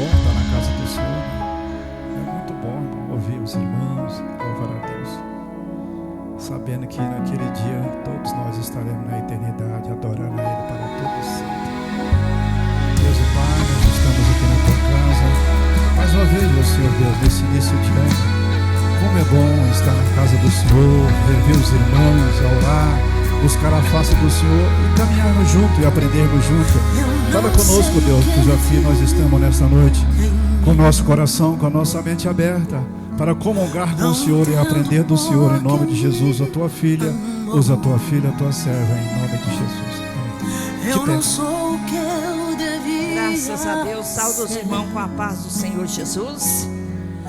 bom estar na casa do Senhor, né? É muito bom, irmão, ouvir os irmãos, louvar a Deus, sabendo que naquele dia todos nós estaremos na eternidade, adorando a Ele para todo sempre. Deus e Pai, nós estamos aqui na tua casa, mais uma vez, meu Senhor Deus, nesse início de ano. Como é bom estar na casa do Senhor, rever os irmãos, orar, buscar a face do Senhor e caminharmos junto e aprendermos junto. Fala conosco, Deus, que desafio nós estamos nessa noite, com o nosso coração, com a nossa mente aberta, para comungar com o Senhor e aprender do Senhor, em nome de Jesus. A tua filha, usa a tua filha, a tua serva, em nome de Jesus. Eu não sou o que eu devia. Graças a Deus, saúde os irmãos com a paz do Senhor Jesus.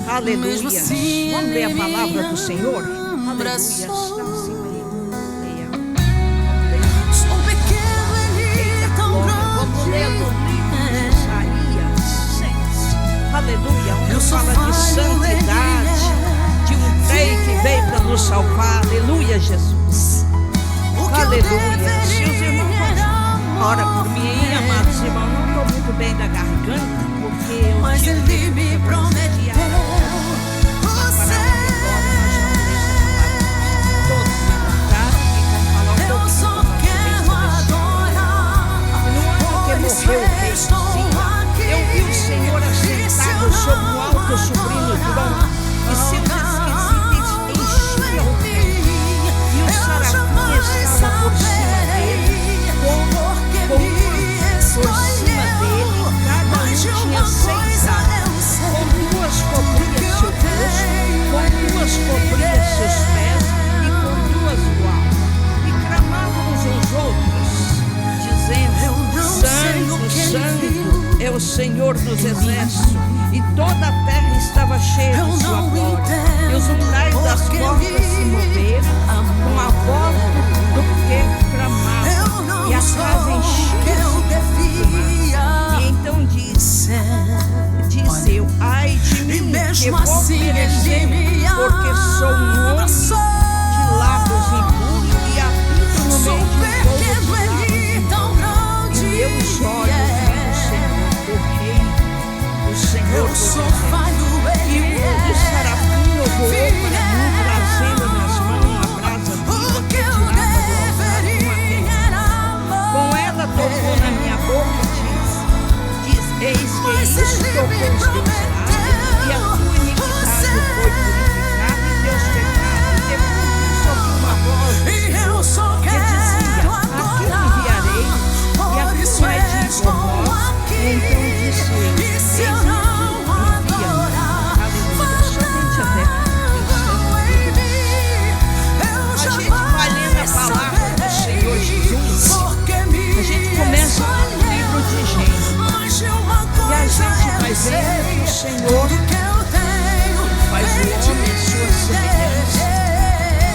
Aleluia. Vamos ler a palavra do Senhor. Aleluia. Sou pequeno, ele tão grande. Vamos ler no livro de Isaías 6. Aleluia. Onde fala de santidade, de um rei que veio para nos salvar. Aleluia, Jesus. Aleluia. Se os irmãos ora por mim, amados irmãos, não estou muito bem da garganta, porque eu mas ele me prometeu. Eu só quero adorar. Morreu o rei Uzias, eu vi o Senhor assentado sobre um alto sublime trono, e seus esquecidos enchiam o templo, e os serafins estavam por cima dele, por cima dele, cada um tinha 6 asas, com 2 cobriam seu rosto, com 2 cobriam seus pés, e com 2 voavam, e clamavam uns aos outros, dizendo: Santo, Santo é o Senhor dos exércitos, e toda a terra estava cheia de sua glória. E os umbrais das portas se moveram com a voz do que clamava, e a casa encheu-se. E então disse eu: ai de mim, que vou perecer, porque sou um homem de lábios impuros e habito no meio de povo de meus olhos vi o Senhor dos exércitos. E um dos serafins voou para mim, trazendo nas mãos uma brasa viva que tirava do altar de madeira. Com ela tocou na minha boca e diz: eis que isso tocou os teus lábios, e a tua iniquidade foi purificada, e teus pecados. E depois ouvi uma voz do Senhor que dizia: a quem enviarei? E a tua é de voz. E então disse eu: eis que envia-me. Aleluia. Somente até a gente vai lendo a palavra do Senhor Jesus. A gente começa no livro de Gênesis, e a gente vai vendo que o Senhor faz o homem à sua semelhança.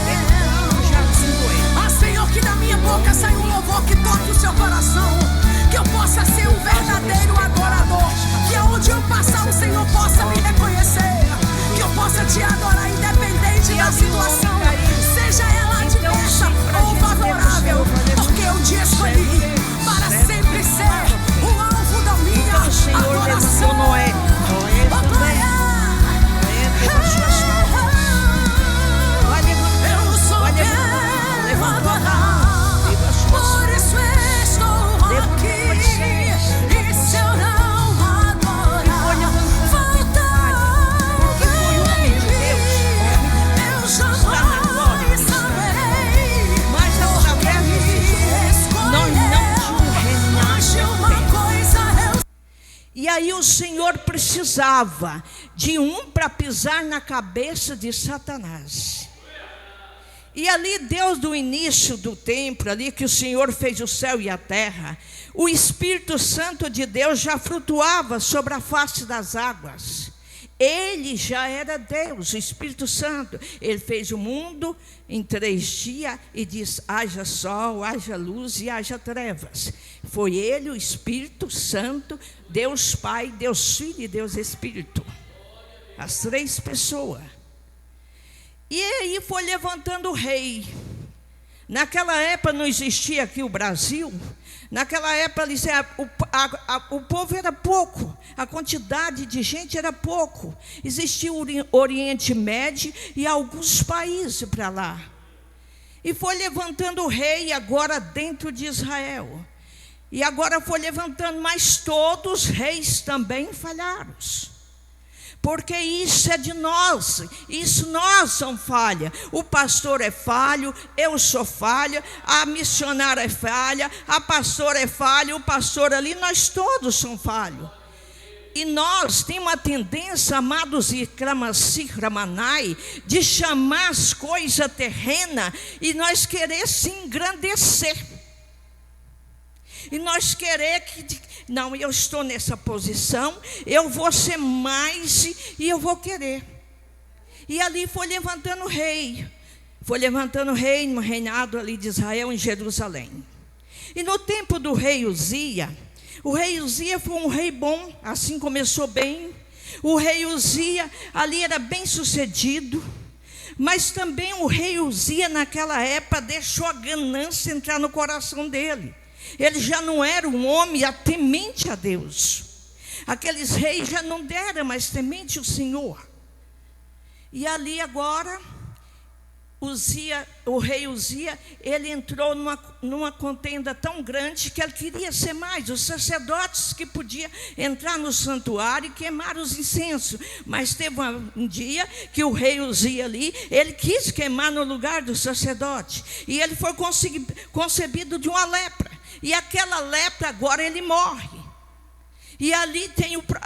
Ele já viu ele. Senhor, que da minha boca saia um louvor que toque o seu coração, que eu possa ser um verdadeiro adorador, que aonde eu passar o Senhor possa me reconhecer, que eu possa te adorar independente da situação, seja ela adversa ou favorável, porque eu te escolhi para sempre ser o alvo da minha O Senhor levantou adoração. Noé também. Noé teve as suas mãos. Vai levantando, levantou a mão, teve as suas mãos. Por isso estou aqui, e se eu não adorar, Porque foi o homem de Deus, eu jamais saberei. mas através desses homens nós não tínhamos reinado. E aí o Senhor precisava de um para pisar na cabeça de Satanás. E ali Deus, do início do templo, ali que o Senhor fez o céu e a terra, o Espírito Santo de Deus já flutuava sobre a face das águas. Ele já era Deus, o Espírito Santo. Ele fez o mundo em 3 dias e disse: haja sol, haja luz e haja trevas. Foi ele, o Espírito Santo, Deus Pai, Deus Filho e Deus Espírito. As 3 pessoas. E aí foi levantando o rei. Naquela época não existia aqui o Brasil, Naquela época, o povo era pouco, a quantidade de gente era pouco. Existia o Oriente Médio e alguns países para lá. E foi levantando o rei agora dentro de Israel. E agora foi levantando, mas todos os reis também falharam. Porque isso é de nós, isso nós somos falha. O pastor é falho, eu sou falha, a missionária é falha, a pastora é falha, o pastor ali, nós todos somos falhos. E nós temos uma tendência, amados Ramanai, de chamar as coisas terrenas e nós querer se engrandecer. E nós querer que, não, eu estou nessa posição, eu vou ser mais e eu vou querer. E ali foi levantando o rei no reinado ali de Israel em Jerusalém. E no tempo do rei Uzia, o rei Uzia foi um rei bom, assim começou bem. O rei Uzia ali era bem sucedido. Mas também o rei Uzia naquela época deixou a ganância entrar no coração dele. Ele já não era um homem temente a Deus. Aqueles reis já não eram mais temente ao Senhor. E ali agora, o rei Uzia, ele entrou numa contenda tão grande que ele queria ser mais. Os sacerdotes que podiam entrar no santuário e queimar os incensos. Mas teve um dia que o rei Uzia ali, ele quis queimar no lugar do sacerdote. E ele foi concebido de uma lepra. E aquela lepra agora ele morre. E ali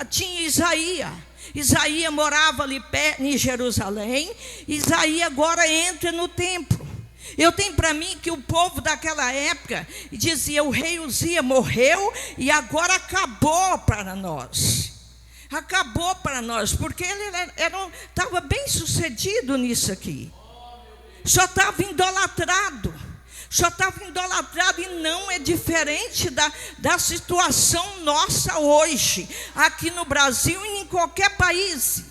tinha Isaías. Isaías morava ali perto em Jerusalém. Isaías agora entra no templo. Eu tenho para mim que o povo daquela época dizia: o rei Uzia morreu e agora acabou para nós. Acabou para nós, porque ele estava bem sucedido nisso aqui. Só estava idolatrado. E não é diferente da situação nossa hoje, aqui no Brasil e em qualquer país.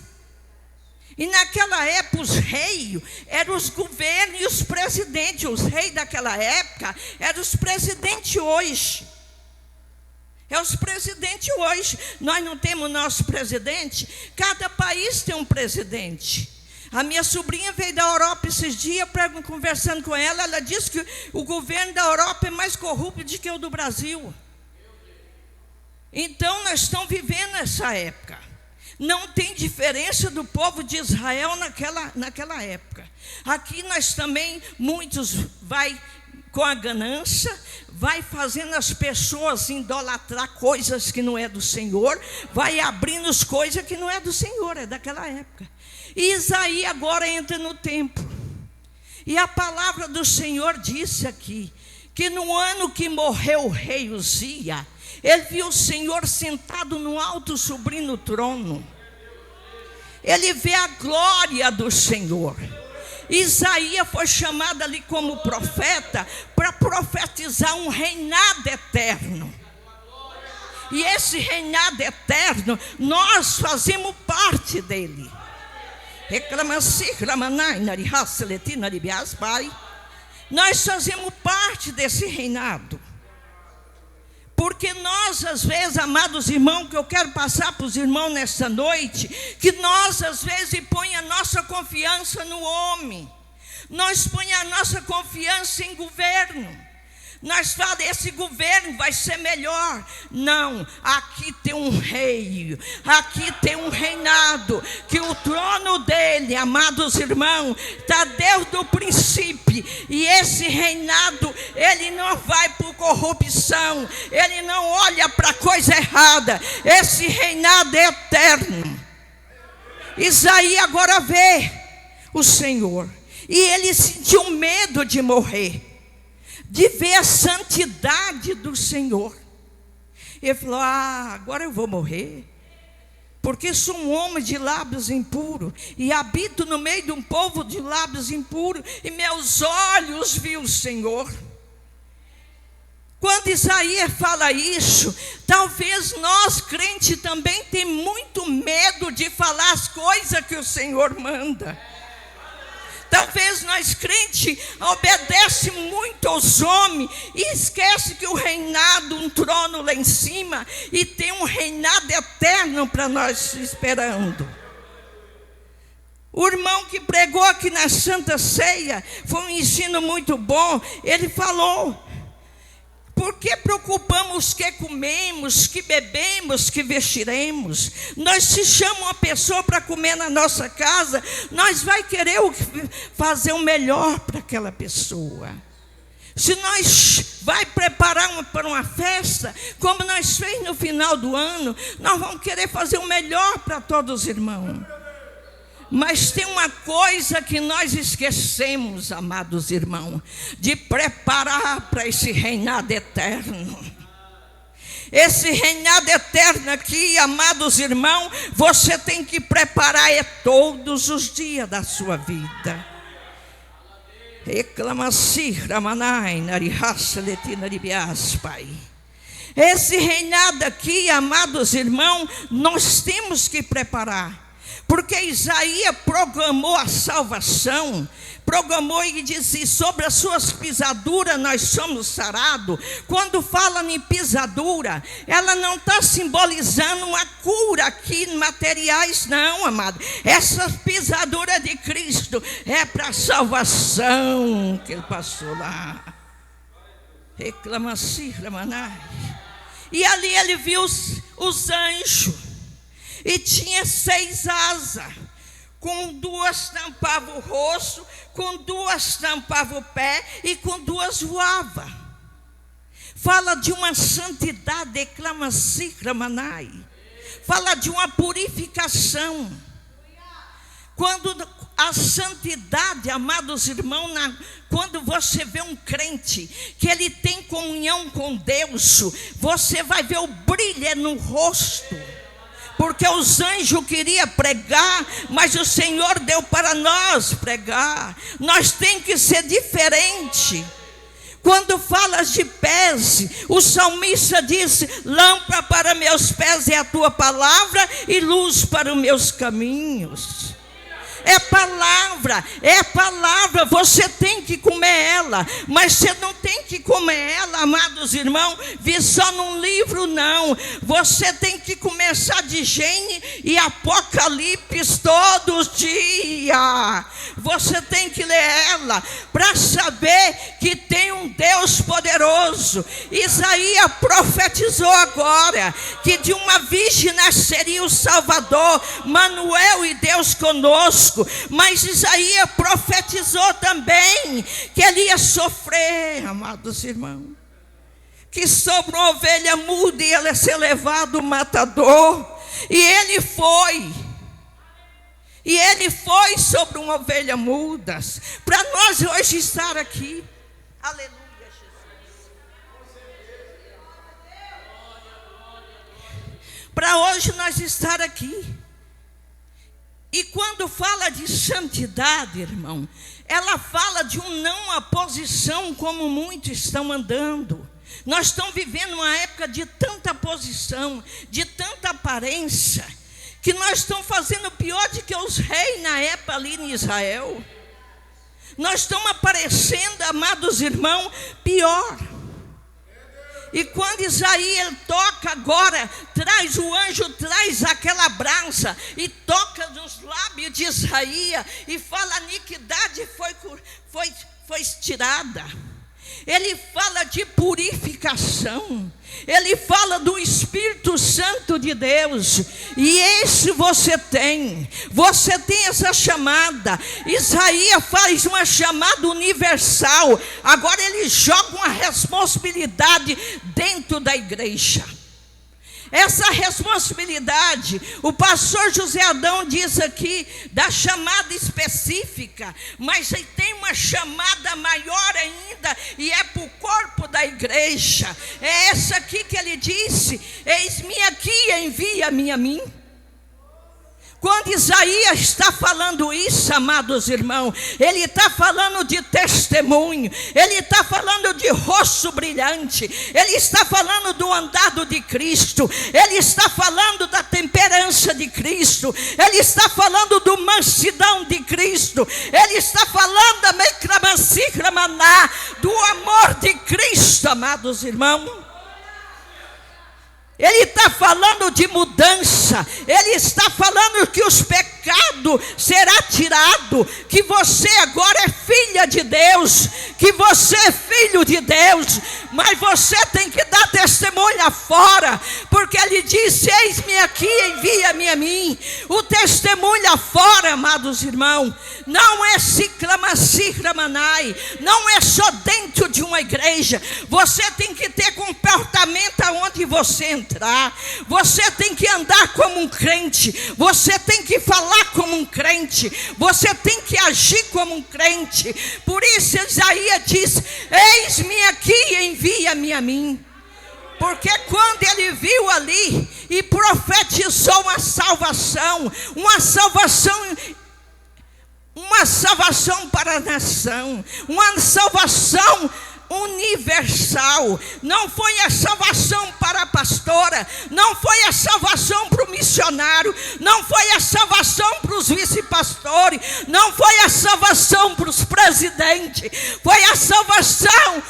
E naquela época os reis eram os governos e os presidentes. Os reis daquela época eram os presidentes hoje. É os presidentes hoje. Nós não temos nosso presidente. Cada país tem um presidente. A minha sobrinha veio da Europa esses dias, conversando com ela, ela disse que o governo da Europa é mais corrupto do que o do Brasil. Então nós estamos vivendo essa época. Não tem diferença do povo de Israel naquela época. Aqui nós também, muitos vai com a ganância, vai fazendo as pessoas idolatrar coisas que não é do Senhor, vai abrindo as coisas que não é do Senhor, é daquela época. E Isaías agora entra no templo. E a palavra do Senhor disse aqui, que no ano que morreu o rei Uzia, ele viu o Senhor sentado no alto sublime trono. Ele vê a glória do Senhor. Isaías foi chamado ali como profeta para profetizar um reinado eterno. E esse reinado eterno, nós fazemos parte dele. Nós fazemos parte desse reinado. Porque nós, às vezes, amados irmãos, que eu quero passar para os irmãos nessa noite, que nós, às vezes, põe a nossa confiança no homem. Nós põe a nossa confiança em governo. Nós falamos, esse governo vai ser melhor. Não, aqui tem um rei, aqui tem um reinado, que o trono dele, amados irmãos, está desde o princípio. E esse reinado, ele não vai por corrupção, ele não olha para coisa errada. Esse reinado é eterno. Isaías agora vê o Senhor, e ele sentiu medo de morrer, de ver a santidade do Senhor. Ele falou: agora eu vou morrer, porque sou um homem de lábios impuros, e habito no meio de um povo de lábios impuros, e meus olhos viu o Senhor. Quando Isaías fala isso, talvez nós crentes também temos muito medo de falar as coisas que o Senhor manda. Talvez nós crentes obedecem muito aos homens e esquece que o reinado, um trono lá em cima, e tem um reinado eterno para nós esperando. O irmão que pregou aqui na Santa Ceia foi um ensino muito bom. Ele falou: por que preocupamos que comemos, que bebemos, que vestiremos? Nós, se chama uma pessoa para comer na nossa casa, nós vai querer fazer o melhor para aquela pessoa. Se nós vai preparar para uma festa, como nós fez no final do ano, nós vamos querer fazer o melhor para todos os irmãos. Mas tem uma coisa que nós esquecemos, amados irmãos, de preparar para esse reinado eterno. Esse reinado eterno aqui, amados irmãos, você tem que preparar todos os dias da sua vida. Esse reinado aqui, amados irmãos, nós temos que preparar. Porque Isaías proclamou a salvação, proclamou e disse: sobre as suas pisaduras nós somos sarados. Quando fala em pisadura, ela não está simbolizando uma cura aqui em materiais, não, amado. Essa pisadura de Cristo é para a salvação que ele passou lá. Reclama-se, e ali ele viu os anjos. E tinha 6 asas, com 2 tampavam o rosto, com 2 tampavam o pé e com 2 voava. Fala de uma santidade, declama-se, Ramanai. Fala de uma purificação. Quando a santidade, amados irmãos, quando você vê um crente que ele tem comunhão com Deus, você vai ver o brilho no rosto. Porque os anjos queriam pregar, mas o Senhor deu para nós pregar. Nós temos que ser diferente. Quando falas de pés, o salmista disse: lâmpada para meus pés é a tua palavra e luz para os meus caminhos. É palavra, você tem que comer ela, mas você não tem que comer ela, amados irmãos, vir só num livro, não. Você tem que começar de Gênesis e Apocalipse todos os dias. Você tem que ler ela para saber que tem um Deus poderoso. Isaías profetizou agora que de uma virgem nasceria o Salvador, Manuel e Deus conosco. Mas Isaías profetizou também que ele ia sofrer, amados irmãos, que sobre uma ovelha muda ele ia ser levado o matador. E ele foi sobre uma ovelha muda, para nós hoje estar aqui. Aleluia, Jesus. Para hoje nós estar aqui. E quando fala de santidade, irmão, ela fala de não oposição como muitos estão andando. Nós estamos vivendo uma época de tanta posição, de tanta aparência, que nós estamos fazendo pior do que os reis na época ali em Israel. Nós estamos aparecendo, amados irmãos, pior. E quando Isaías toca agora, o anjo traz aquela brasa e toca nos lábios de Isaías e fala: a iniquidade foi tirada. Ele fala de purificação. Ele fala do Espírito Santo de Deus. E esse você tem essa chamada. Isaías faz uma chamada universal. Agora ele joga uma responsabilidade dentro da igreja. Essa responsabilidade, o pastor José Adão diz aqui da chamada específica, mas aí tem uma chamada maior ainda, e é para o corpo da igreja. É essa aqui que ele disse: eis-me aqui, envia-me a mim. Quando Isaías está falando isso, amados irmãos, ele está falando de testemunho, ele está falando de rosto brilhante, ele está falando do andado de Cristo, ele está falando da temperança de Cristo, ele está falando do mansidão de Cristo, ele está falando amados irmãos. Ele está falando de mudança, ele está falando que os pecados serão tirados, que você agora é filha de Deus, que você é filho de Deus, mas você tem que dar testemunho fora, porque ele disse: eis-me aqui, envia-me a mim. O testemunho fora, amados irmãos, não é ciclamacigramanai, não é só dentro de uma igreja. Você tem que ter comportamento aonde você entrar, você tem que andar como um crente, você tem que falar como um crente, você tem que agir como um crente. Por isso Isaías diz: eis-me aqui, envia-me a mim. Porque quando ele viu ali e profetizou uma salvação para a nação, uma salvação universal. Não foi a salvação para a pastora, não foi a salvação para o missionário, não foi a salvação para os vice-pastores, não foi a salvação para os presidentes, foi a salvação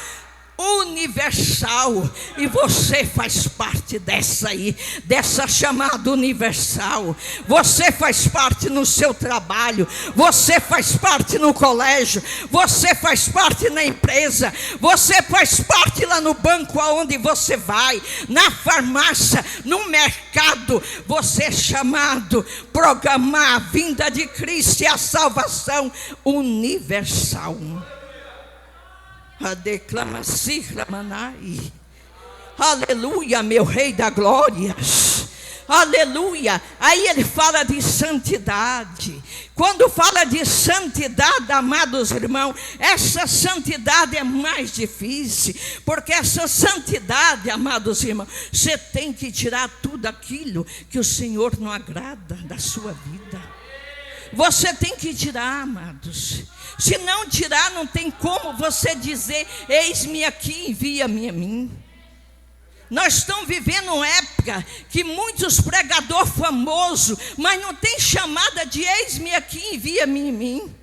universal. E você faz parte dessa chamada universal. Você faz parte no seu trabalho, você faz parte no colégio, você faz parte na empresa, você faz parte lá no banco aonde você vai, na farmácia, no mercado. Você é chamado programar a vinda de Cristo e a salvação universal. A declamação, aleluia, meu Rei da glória, aleluia. Aí ele fala de santidade. Quando fala de santidade, amados irmãos, essa santidade é mais difícil, porque essa santidade, amados irmãos, você tem que tirar tudo aquilo que o Senhor não agrada da sua vida. Você tem que tirar, amados. Se não tirar, não tem como você dizer: eis-me aqui, envia-me a mim. Nós estamos vivendo uma época que muitos pregadores famosos, mas não tem chamada de eis-me aqui, envia-me a mim.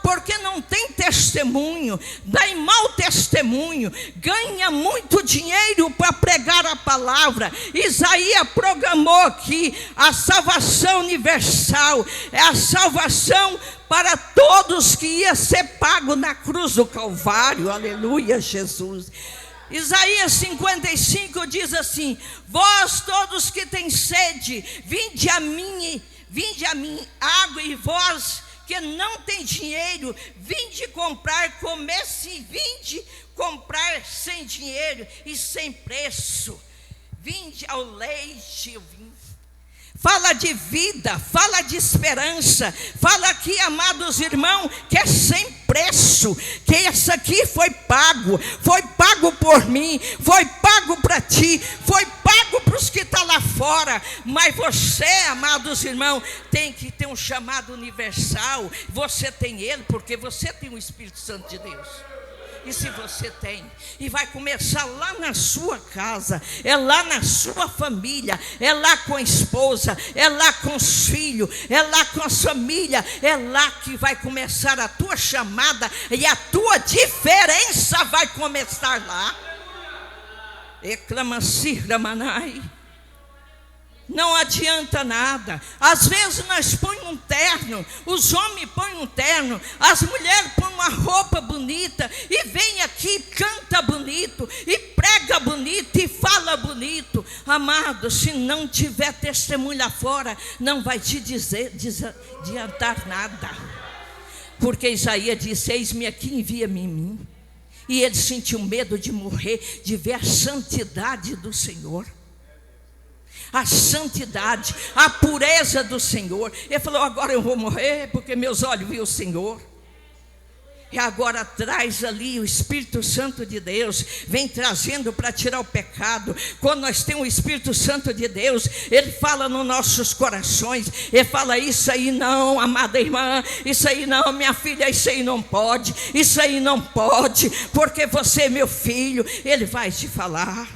Porque não tem testemunho, dá em mau testemunho, ganha muito dinheiro para pregar a palavra. Isaías programou aqui a salvação universal, é a salvação para todos que ia ser pago na cruz do Calvário. Aleluia, Jesus. Isaías 55 diz assim: vós todos que têm sede, vinde a mim água, e vós que não tem dinheiro, vinde comprar, comece, vinde comprar sem dinheiro e sem preço. Vinde ao leite, fala de vida, fala de esperança, fala aqui, amados irmãos, que é sem preço, que isso aqui foi pago por mim, foi pago para ti, foi pago para os que estão lá fora. Mas você, amados irmãos, tem que ter um chamado universal. Você tem ele porque você tem o Espírito Santo de Deus. E se você tem, e vai começar lá na sua casa, é lá na sua família, é lá com a esposa, é lá com os filhos, é lá com a família, é lá que vai começar a tua chamada, e a tua diferença vai começar lá. Reclama-se-ramanai. Não adianta nada. Às vezes nós põemos um terno, os homens põem um terno, as mulheres põem uma roupa bonita e vem aqui, canta bonito e prega bonito e fala bonito. Amado, se não tiver testemunho lá fora, não vai te adiantar nada. Porque Isaías disse: eis-me aqui, envia-me em mim. E ele sentiu medo de morrer, de ver a santidade do Senhor, a santidade, a pureza do Senhor. Ele falou: agora eu vou morrer porque meus olhos viram o Senhor. E agora traz ali o Espírito Santo de Deus, vem trazendo para tirar o pecado. Quando nós temos o Espírito Santo de Deus, ele fala nos nossos corações, ele fala: isso aí não, amada irmã, isso aí não, minha filha, isso aí não pode, isso aí não pode, porque você é meu filho. Ele vai te falar.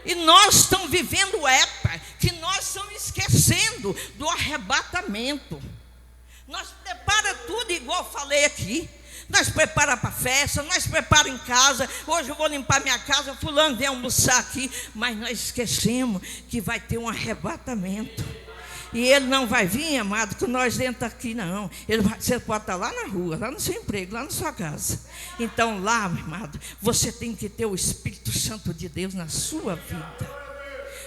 E nós estamos vivendo época que nós estamos esquecendo do arrebatamento. Nós prepara tudo, igual falei aqui. Nós preparamos para a festa, nós preparamos em casa. Hoje eu vou limpar minha casa, fulano vem almoçar aqui. Mas nós esquecemos que vai ter um arrebatamento. E ele não vai vir, amado, que nós dentro aqui, não. Você pode estar lá na rua, lá no seu emprego, lá na sua casa. Então lá, meu amado, você tem que ter o Espírito Santo de Deus na sua vida.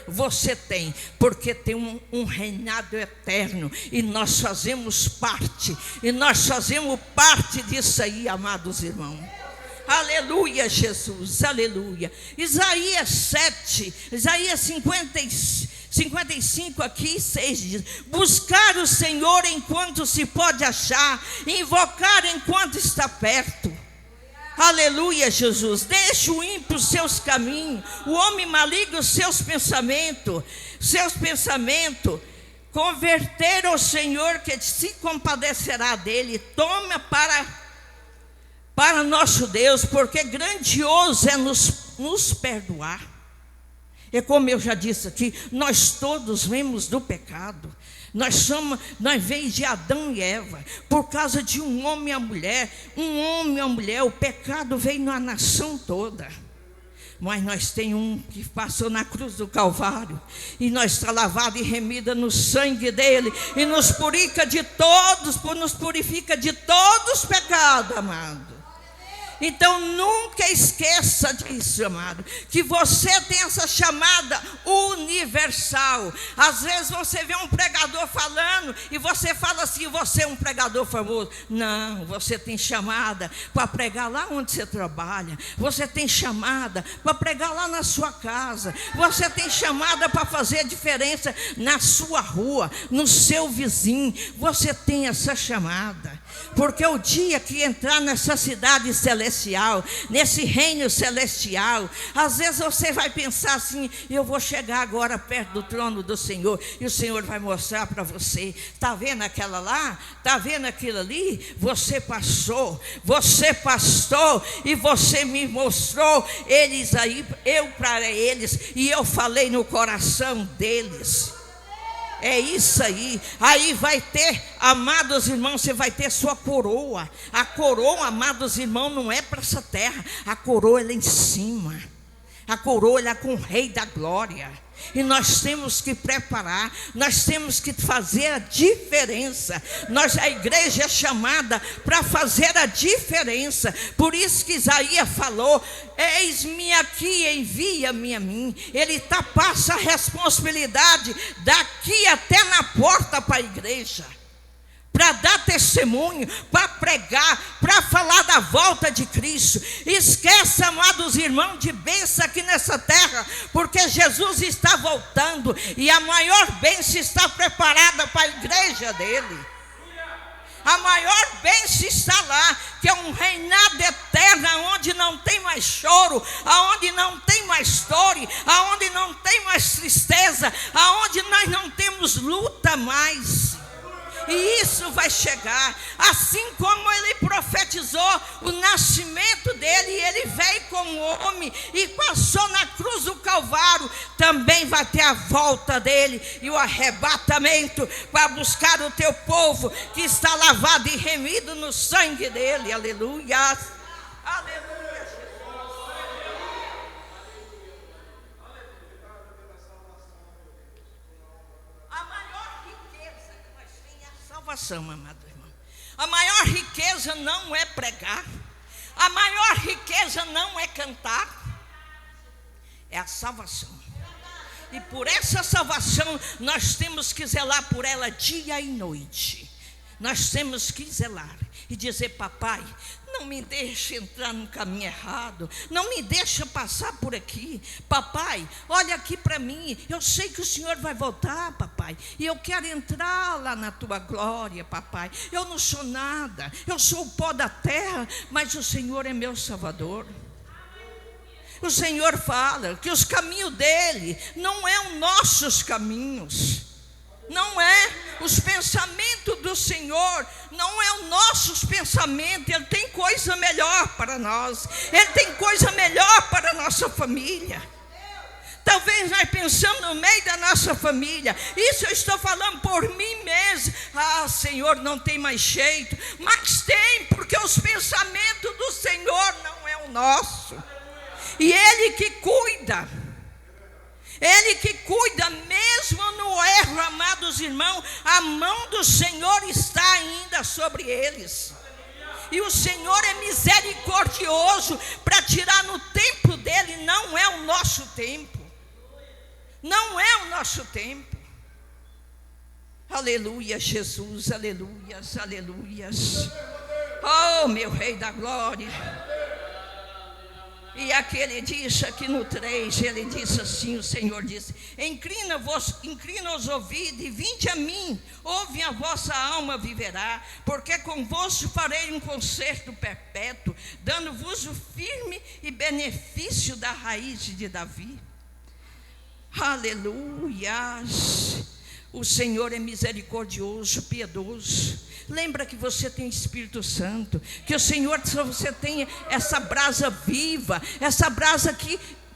Você tem, porque tem um reinado eterno. E nós fazemos parte. E nós fazemos parte disso aí, amados irmãos. Aleluia, Jesus, aleluia. Isaías 7, Isaías 55 aqui, 6 diz: buscar o Senhor enquanto se pode achar, invocar enquanto está perto. Aleluia, Jesus. Deixa o ímpio os seus caminhos, o homem maligno os seus pensamentos, converter ao Senhor, que se compadecerá dele. Toma para nosso Deus, porque grandioso é nos perdoar. É como eu já disse aqui, nós todos vemos do pecado. Nós vemos de Adão e Eva, por causa de um homem e uma mulher, o pecado veio na nação toda. Mas nós temos um que passou na cruz do Calvário, e nós está lavado e remida no sangue dele, e nos purifica de todos os pecados, amado. Então nunca esqueça disso, amado, que você tem essa chamada universal. Às vezes você vê um pregador falando e você fala assim: você é um pregador famoso. Não, você tem chamada para pregar lá onde você trabalha. Você tem chamada para pregar lá na sua casa. Você tem chamada para fazer a diferença na sua rua, no seu vizinho. Você tem essa chamada, porque o dia que entrar nessa cidade celestial, nesse reino celestial, às vezes você vai pensar assim: eu vou chegar agora perto do trono do Senhor, e o Senhor vai mostrar para você: está vendo aquela lá? Está vendo aquilo ali? Você passou e você me mostrou eles aí, eu para eles, e eu falei no coração deles. É isso aí. Aí vai ter, amados irmãos, você vai ter sua coroa. A coroa, amados irmãos, não é para essa terra. A coroa é lá em cima. A coroa é com o Rei da Glória. E nós temos que preparar, nós temos que fazer a diferença. A igreja é chamada para fazer a diferença. Por isso que Isaías falou: eis-me aqui, envia-me a mim. Ele passa a responsabilidade daqui até na porta para a igreja, para dar testemunho, para pregar, para falar da volta de Cristo. Esqueça, amados irmãos, de bênção aqui nessa terra, porque Jesus está voltando, e a maior bênção está preparada para a igreja dele. A maior bênção está lá, que é um reinado eterno, onde não tem mais choro, aonde não tem mais dor, aonde não tem mais tristeza, aonde nós não temos luta mais. E isso vai chegar, assim como ele profetizou o nascimento dele, e ele veio como homem e passou na cruz do Calvário. Também vai ter a volta dele e o arrebatamento para buscar o teu povo que está lavado e remido no sangue dele. Aleluia, aleluia. Salvação, amado irmão. A maior riqueza não é pregar, a maior riqueza não é cantar, é a salvação. E por essa salvação nós temos que zelar por ela dia e noite. Nós temos que zelar e dizer: papai, não me deixe entrar no caminho errado, não me deixa passar por aqui. Papai, olha aqui para mim, eu sei que o Senhor vai voltar, papai, e eu quero entrar lá na tua glória, papai. Eu não sou nada, eu sou o pó da terra, mas o Senhor é meu Salvador. O Senhor fala que os caminhos dele não é os nossos caminhos. Não é os pensamentos do Senhor, não é os nossos pensamentos. Ele tem coisa melhor para nós, ele tem coisa melhor para a nossa família, Talvez nós pensamos no meio da nossa família. Isso eu estou falando por mim mesmo. Ah, Senhor, não tem mais jeito. Mas tem, porque os pensamentos do Senhor não é o nosso. E Ele que cuida. Ele que cuida mesmo no erro, amados irmãos. A mão do Senhor está ainda sobre eles. E o Senhor é misericordioso para tirar no tempo dele. Não é o nosso tempo. Não é o nosso tempo. Aleluia, Jesus, aleluias, aleluias. Oh, meu Rei da Glória. E aquele disse aqui no 3, ele disse assim, o Senhor disse: inclina os ouvidos e vinde a mim, ouve a vossa alma viverá, porque convosco farei um concerto perpétuo, dando-vos o firme e benefício da raiz de Davi. Aleluias. O Senhor é misericordioso, piedoso. Lembra que você tem Espírito Santo, que o Senhor, você tem essa brasa viva, essa brasa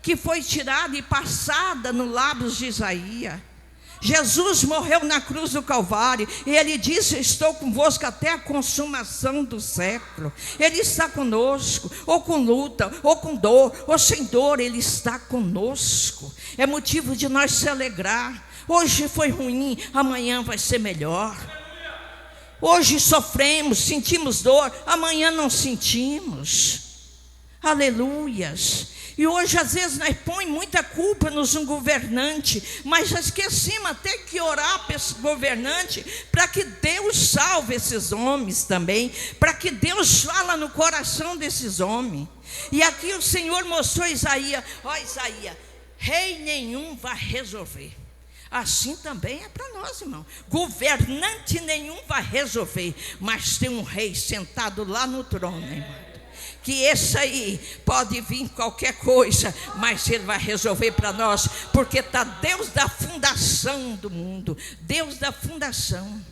que foi tirada e passada nos lábios de Isaías. Jesus morreu na cruz do Calvário e Ele disse: estou convosco até a consumação do século. Ele está conosco, ou com luta, ou com dor, ou sem dor, Ele está conosco. É motivo de nós se alegrar. Hoje foi ruim, amanhã vai ser melhor. Hoje sofremos, sentimos dor, amanhã não sentimos. Aleluias. E hoje às vezes nós põemos muita culpa nos governantes, mas já esquecemos até que orar para esse governante, para que Deus salve esses homens também, para que Deus fala no coração desses homens. E aqui o Senhor mostrou a Isaías: ó Isaías, rei nenhum vai resolver. Assim também é para nós, irmão. Governante nenhum vai resolver, mas tem um rei sentado lá no trono, irmão. Que esse aí pode vir qualquer coisa, mas Ele vai resolver para nós, porque está Deus da fundação do mundo, Deus da fundação.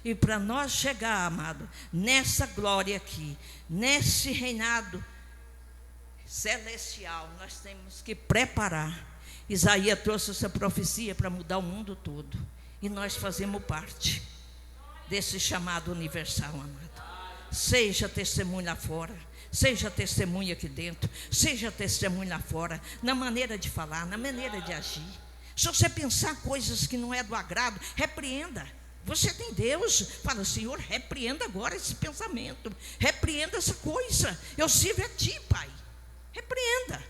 E para nós chegar, amado, nessa glória aqui, nesse reinado celestial, nós temos que preparar. Isaías trouxe essa profecia para mudar o mundo todo, e nós fazemos parte desse chamado universal, amado. Seja testemunha lá fora, seja testemunha aqui dentro, seja testemunha lá fora, na maneira de falar, na maneira de agir. Se você pensar coisas que não é do agrado, repreenda. Você tem Deus, fala: Senhor, repreenda agora esse pensamento, repreenda essa coisa, eu sirvo a Ti, Pai, repreenda.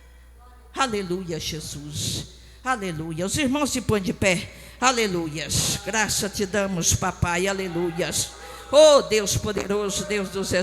Aleluia, Jesus, aleluia. Os irmãos se põem de pé, aleluias. Graça te damos, papai, aleluias. Oh Deus poderoso, Deus dos